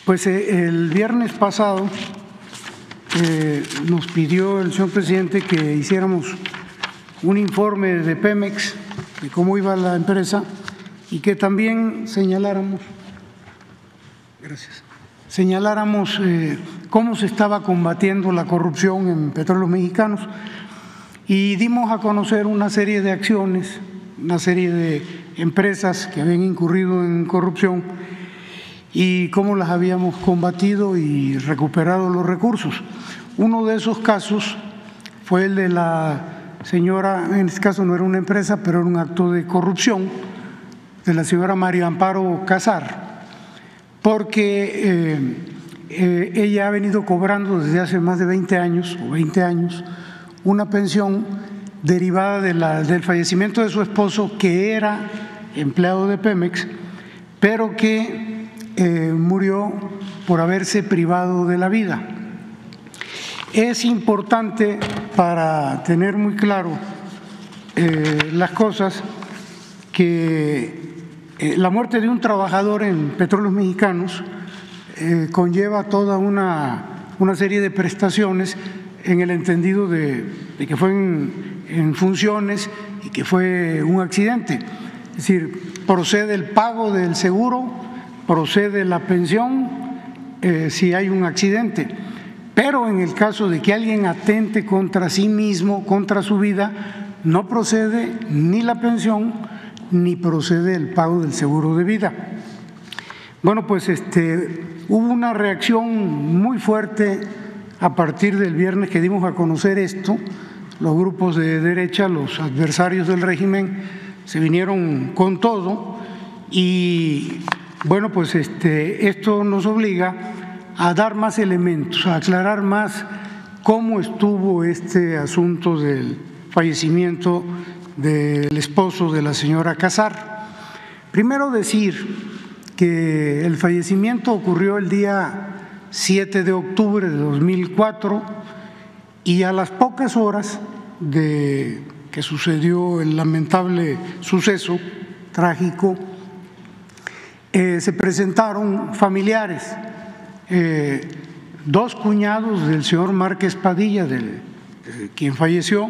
Pues el viernes pasado nos pidió el señor presidente que hiciéramos un informe de Pemex, de cómo iba la empresa, y que también señaláramos cómo se estaba combatiendo la corrupción en Petróleos Mexicanos, y dimos a conocer una serie de acciones, una serie de empresas que habían incurrido en corrupción y cómo las habíamos combatido y recuperado los recursos. Uno de esos casos fue el de la señora, en este caso no era una empresa, pero era un acto de corrupción, de la señora María Amparo Casar, porque ella ha venido cobrando desde hace más de 20 años una pensión derivada del fallecimiento de su esposo, que era empleado de Pemex, pero que murió por haberse privado de la vida. Es importante, para tener muy claro las cosas, que la muerte de un trabajador en Petróleos Mexicanos conlleva toda una serie de prestaciones, en el entendido de que fue en funciones y que fue un accidente. Es decir, procede el pago del seguro, procede la pensión si hay un accidente, pero en el caso de que alguien atente contra sí mismo, contra su vida, no procede ni la pensión ni procede el pago del seguro de vida. Bueno, pues hubo una reacción muy fuerte a partir del viernes que dimos a conocer esto. Los grupos de derecha, los adversarios del régimen, se vinieron con todo, y bueno, pues esto nos obliga a dar más elementos, a aclarar más cómo estuvo este asunto del fallecimiento del esposo de la señora Casar. Primero decir que el fallecimiento ocurrió el día 7 de octubre de 2004, y a las pocas horas de que sucedió el lamentable suceso trágico, se presentaron familiares, dos cuñados del señor Márquez Padilla, quien falleció,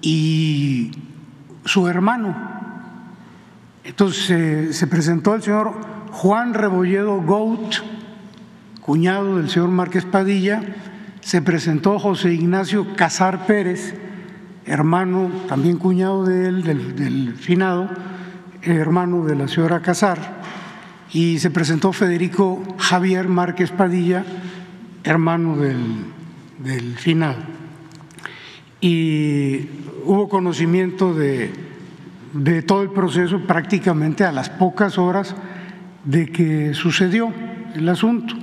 y su hermano. Entonces se presentó el señor Juan Rebolledo Gout, cuñado del señor Márquez Padilla, se presentó José Ignacio Casar Pérez, hermano, también cuñado de él, del finado, hermano de la señora Casar, y se presentó Federico Javier Márquez Padilla, hermano del finado. Y hubo conocimiento de todo el proceso prácticamente a las pocas horas de que sucedió el asunto.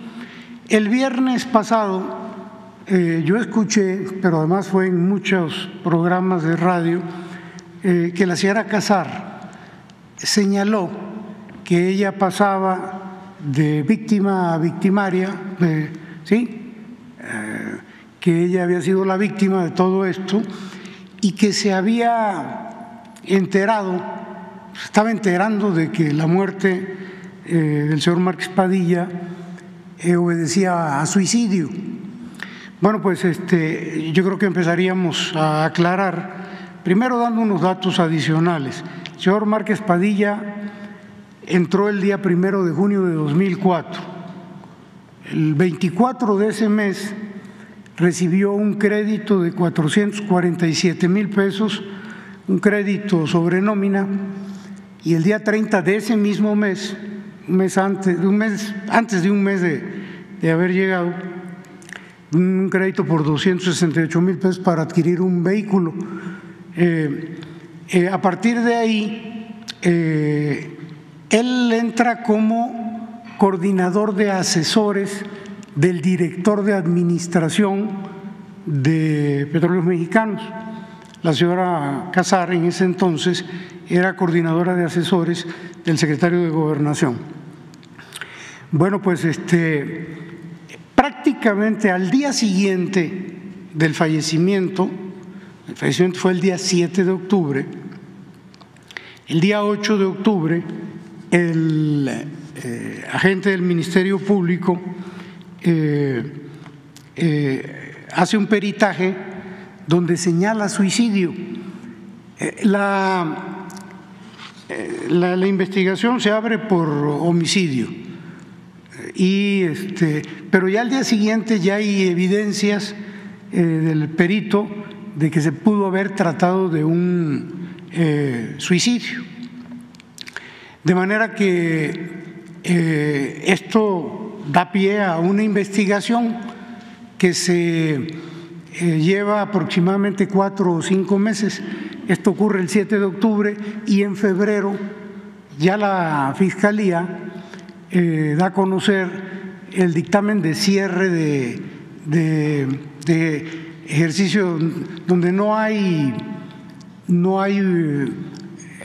El viernes pasado yo escuché, pero además fue en muchos programas de radio, que la señora Casar señaló que ella pasaba de víctima a victimaria, que ella había sido la víctima de todo esto y que se había estaba enterando de que la muerte del señor Márquez Padilla obedecía a suicidio. Bueno, pues yo creo que empezaríamos a aclarar, primero dando unos datos adicionales. El señor Márquez Padilla entró el día 1 de junio de 2004. El 24 de ese mes recibió un crédito de 447,000 pesos, un crédito sobre nómina, y el día 30 de ese mismo mes, antes de un mes de haber llegado, un crédito por 268,000 pesos para adquirir un vehículo. A partir de ahí, él entra como coordinador de asesores del director de administración de Petróleos Mexicanos. La señora Casar en ese entonces era coordinadora de asesores del secretario de Gobernación. Bueno, pues prácticamente al día siguiente del fallecimiento, el fallecimiento fue el día 7 de octubre, el día 8 de octubre el agente del Ministerio Público hace un peritaje donde señala suicidio. La investigación se abre por homicidio, pero ya al día siguiente ya hay evidencias del perito de que se pudo haber tratado de un suicidio. De manera que esto da pie a una investigación que se lleva aproximadamente 4 o 5 meses. Esto ocurre el 7 de octubre y en febrero ya la Fiscalía da a conocer el dictamen de cierre de ejercicio donde no hay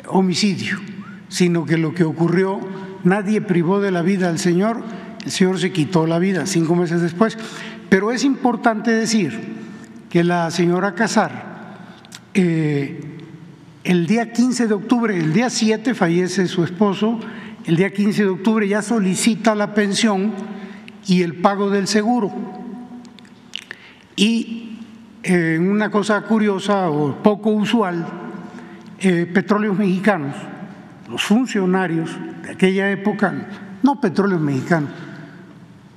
homicidio, sino que lo que ocurrió, nadie privó de la vida al señor, el señor se quitó la vida 5 meses después. Pero es importante decir que la señora Casar, el día 15 de octubre, el día 7 fallece su esposo, el día 15 de octubre ya solicita la pensión y el pago del seguro. Y una cosa curiosa o poco usual, Petróleos Mexicanos, los funcionarios de aquella época, no Petróleos Mexicanos,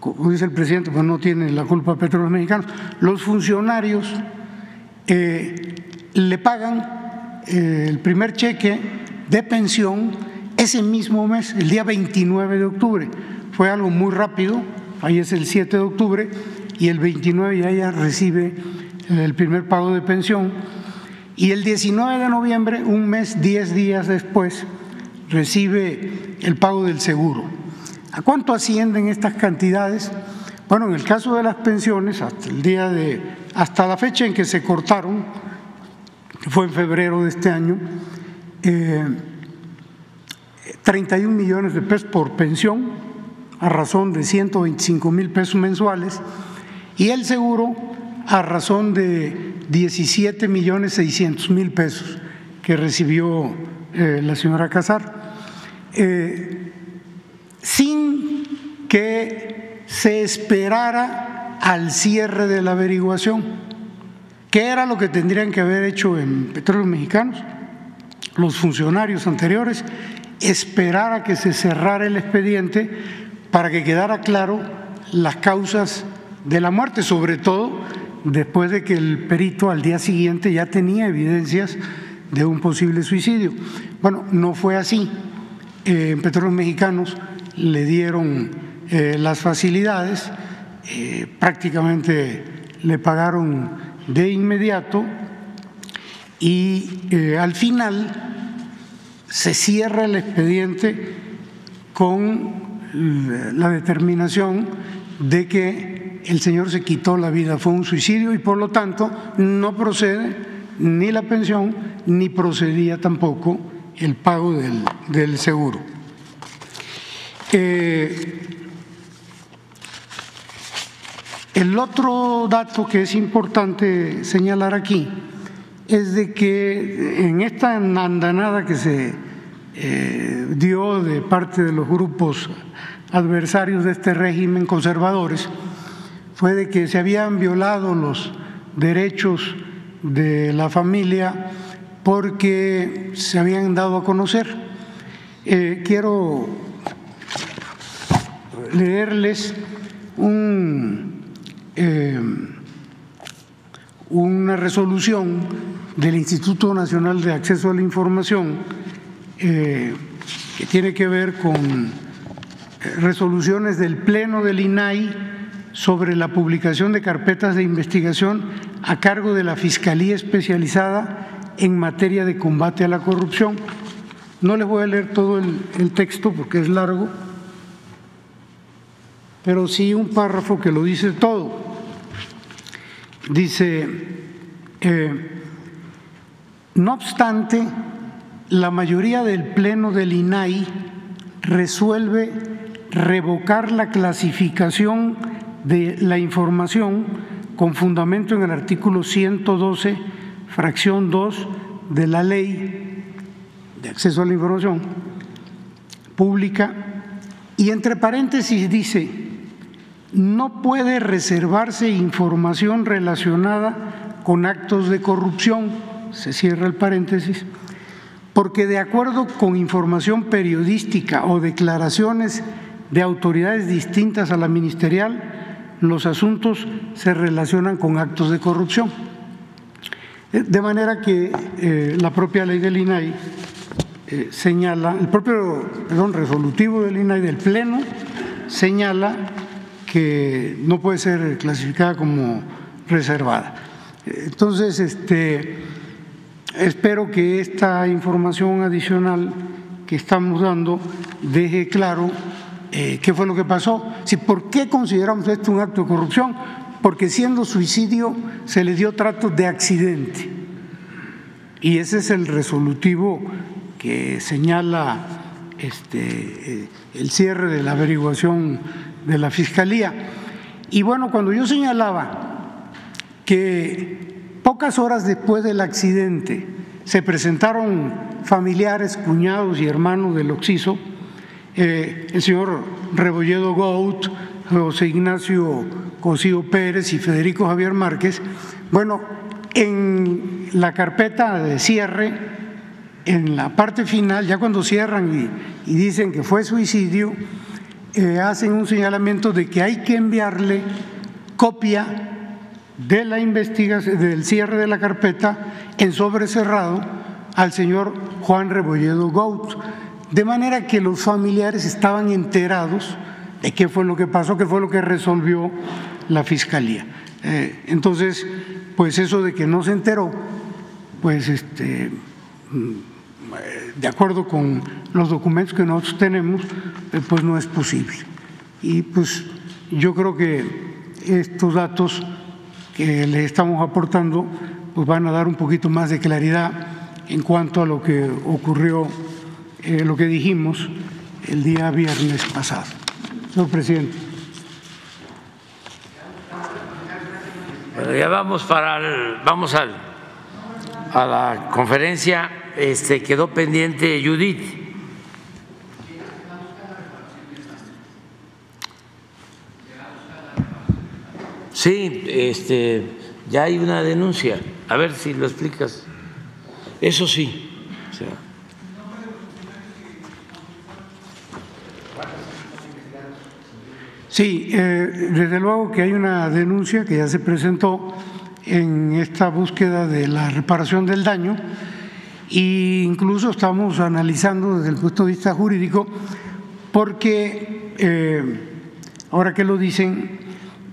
como dice el presidente, pues no tiene la culpa Petróleos Mexicanos, los funcionarios le pagan el primer cheque de pensión ese mismo mes, el día 29 de octubre. Fue algo muy rápido, fallece el 7 de octubre y el 29 ya ella recibe el primer pago de pensión, y el 19 de noviembre, un mes, 10 días después, recibe el pago del seguro. ¿A cuánto ascienden estas cantidades? Bueno, en el caso de las pensiones, hasta la fecha en que se cortaron, que fue en febrero de este año, 31 millones de pesos por pensión, a razón de 125,000 pesos mensuales, y el seguro a razón de 17,600,000 pesos que recibió la señora Casar, sin que se esperara al cierre de la averiguación. ¿Qué era lo que tendrían que haber hecho en Petróleos Mexicanos los funcionarios anteriores? Esperar a que se cerrara el expediente para que quedara claro las causas de la muerte, sobre todo después de que el perito al día siguiente ya tenía evidencias de un posible suicidio. Bueno, no fue así. En Petróleos Mexicanos le dieron las facilidades, prácticamente le pagaron de inmediato y al final se cierra el expediente con la determinación de que el señor se quitó la vida, fue un suicidio y por lo tanto no procede ni la pensión ni procedía tampoco el pago del seguro. El otro dato que es importante señalar aquí es de que en esta andanada que se dio de parte de los grupos adversarios de este régimen, conservadores, fue de que se habían violado los derechos de la familia porque se habían dado a conocer. Quiero leerles una resolución del Instituto Nacional de Acceso a la Información que tiene que ver con resoluciones del Pleno del INAI sobre la publicación de carpetas de investigación a cargo de la Fiscalía Especializada en materia de combate a la corrupción. No les voy a leer todo el texto porque es largo, pero sí un párrafo que lo dice todo. Dice, no obstante, la mayoría del Pleno del INAI resuelve revocar la clasificación de la información con fundamento en el artículo 112, fracción 2 de la Ley de Acceso a la Información Pública Y entre paréntesis dice: no puede reservarse información relacionada con actos de corrupción, se cierra el paréntesis, porque de acuerdo con información periodística o declaraciones de autoridades distintas a la ministerial, los asuntos se relacionan con actos de corrupción. De manera que la propia ley del INAI señala, el propio resolutivo del INAI del Pleno señala que no puede ser clasificada como reservada. Entonces, espero que esta información adicional que estamos dando deje claro qué fue lo que pasó. ¿Por qué consideramos esto un acto de corrupción? Porque siendo suicidio se le dio trato de accidente. Y ese es el resolutivo que señala el cierre de la averiguación de la Fiscalía. Y bueno, cuando yo señalaba que pocas horas después del accidente se presentaron familiares, cuñados y hermanos del occiso, el señor Rebolledo Gout, José Ignacio Cosío Pérez y Federico Javier Márquez, bueno, en la carpeta de cierre, en la parte final, ya cuando cierran y dicen que fue suicidio, hacen un señalamiento de que hay que enviarle copia de la investigación, del cierre de la carpeta en sobre cerrado al señor Juan Rebolledo Gout, de manera que los familiares estaban enterados de qué fue lo que pasó, qué fue lo que resolvió la Fiscalía. Entonces, pues eso de que no se enteró, pues de acuerdo con los documentos que nosotros tenemos, pues no es posible. Y pues yo creo que estos datos que le estamos aportando pues van a dar un poquito más de claridad en cuanto a lo que ocurrió, lo que dijimos el día viernes pasado. Señor presidente. Bueno, ya vamos a la conferencia. Quedó pendiente Judith. Sí, ya hay una denuncia. A ver si lo explicas. Eso sí. O sea. Sí, desde luego que hay una denuncia que ya se presentó en esta búsqueda de la reparación del daño, e incluso estamos analizando desde el punto de vista jurídico, porque ahora que lo dicen,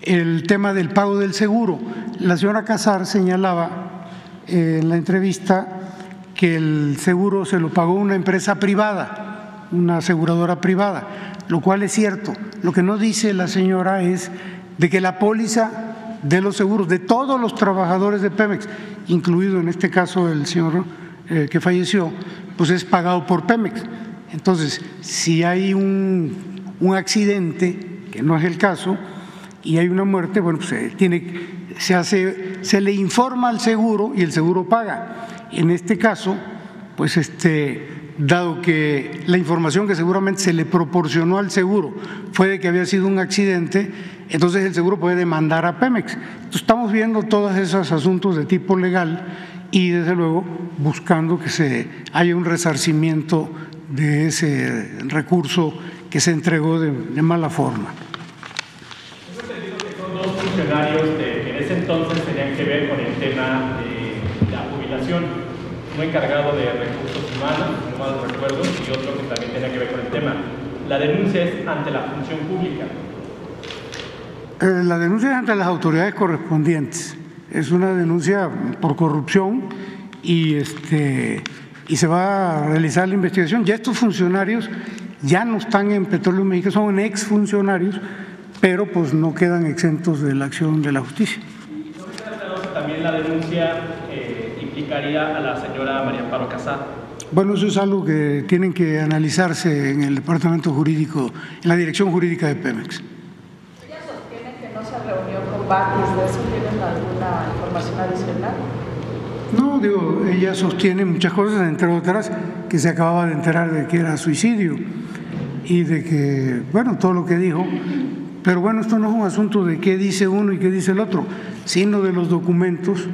el tema del pago del seguro. La señora Casar señalaba en la entrevista que el seguro se lo pagó una empresa privada, una aseguradora privada, lo cual es cierto. Lo que no dice la señora es de que la póliza de los seguros de todos los trabajadores de Pemex, incluido en este caso el señor que falleció, pues es pagado por Pemex. Entonces, si hay un accidente, que no es el caso, y hay una muerte, bueno, pues se le informa al seguro y el seguro paga. En este caso, pues dado que la información que seguramente se le proporcionó al seguro fue de que había sido un accidente, entonces el seguro puede demandar a Pemex. Entonces estamos viendo todos esos asuntos de tipo legal y desde luego buscando que haya un resarcimiento de ese recurso que se entregó de mala forma. Tengo entendido que son dos funcionarios que en ese entonces tenían que ver con el tema de la jubilación, uno encargado de recursos humanos, no mal recuerdo, y otro que también tenía que ver con el tema. La denuncia es ante la función pública. La denuncia es ante las autoridades correspondientes. Es una denuncia por corrupción y se va a realizar la investigación. Ya estos funcionarios ya no están en Petróleos Mexicanos, son exfuncionarios, pero pues no quedan exentos de la acción de la justicia. ¿Y no queda claro si también la denuncia implicaría a la señora María Amparo Casar? Bueno, eso es algo que tienen que analizarse en el departamento jurídico, en la dirección jurídica de Pemex. ¿Ella sostiene que no se reunió con Batis? ¿De eso tienen alguna información adicional? No, ella sostiene muchas cosas, entre otras que se acababa de enterar de que era suicidio. y de que, bueno, todo lo que dijo, pero bueno, esto no es un asunto de qué dice uno y qué dice el otro, sino de los documentos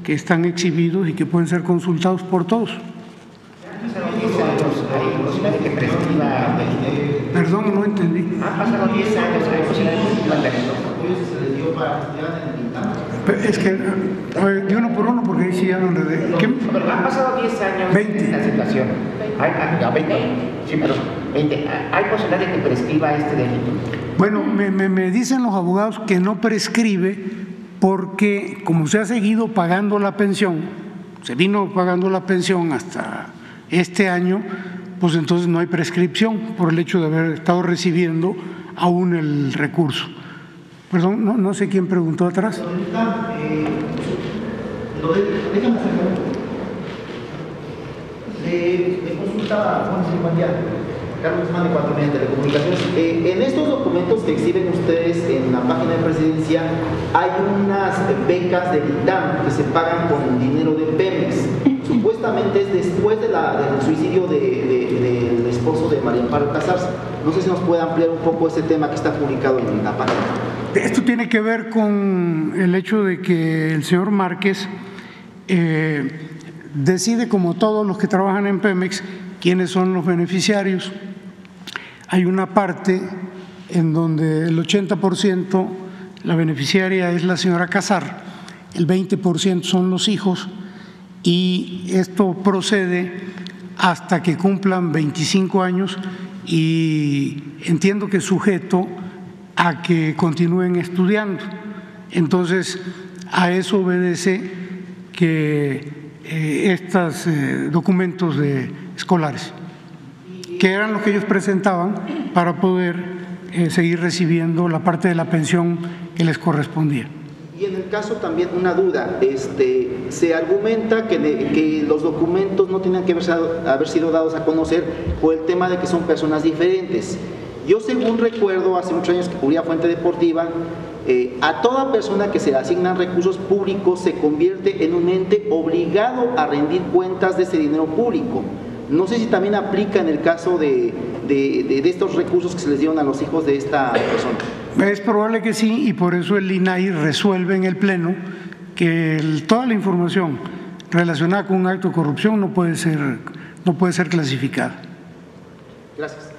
que están exhibidos y que pueden ser consultados por todos. Perdón, no entendí. Han pasado 10 años, hay posibilidad de Es que, de uno por uno, porque ahí sí ya no le de. Pero han pasado 10 años 20. de la situación. 20. Sí, perdón. 20. ¿Hay posibilidad de que prescriba este delito? Bueno, me dicen los abogados que no prescribe porque como se ha seguido pagando la pensión, se vino pagando la pensión hasta este año, pues entonces no hay prescripción por el hecho de haber estado recibiendo aún el recurso. Perdón, no sé quién preguntó atrás. Déjame hacer le consultaba Juan Silvania, Carlos Guzmán de 4 Medios de Telecomunicaciones. En estos documentos que exhiben ustedes en la página de Presidencia hay unas becas del ITAM que se pagan con dinero de Pemex. Supuestamente es después del suicidio del esposo de María Amparo Casars. No sé si nos puede ampliar un poco este tema que está publicado en la página. Esto tiene que ver con el hecho de que el señor Márquez decide, como todos los que trabajan en Pemex, quiénes son los beneficiarios. Hay una parte en donde el 80% la beneficiaria es la señora Casar, el 20% son los hijos, y esto procede hasta que cumplan 25 años y entiendo que sujeto a que continúen estudiando. Entonces, a eso obedece que estos documentos escolares, que eran los que ellos presentaban para poder seguir recibiendo la parte de la pensión que les correspondía. Y en el caso también una duda, se argumenta que los documentos no tenían que haber sido dados a conocer por el tema de que son personas diferentes. Yo, según recuerdo, hace muchos años que cubría Fuente Deportiva, a toda persona que se le asignan recursos públicos se convierte en un ente obligado a rendir cuentas de ese dinero público. No sé si también aplica en el caso de estos recursos que se les dieron a los hijos de esta persona. Es probable que sí, y por eso el INAI resuelve en el Pleno que toda la información relacionada con un acto de corrupción no puede ser clasificada. Gracias.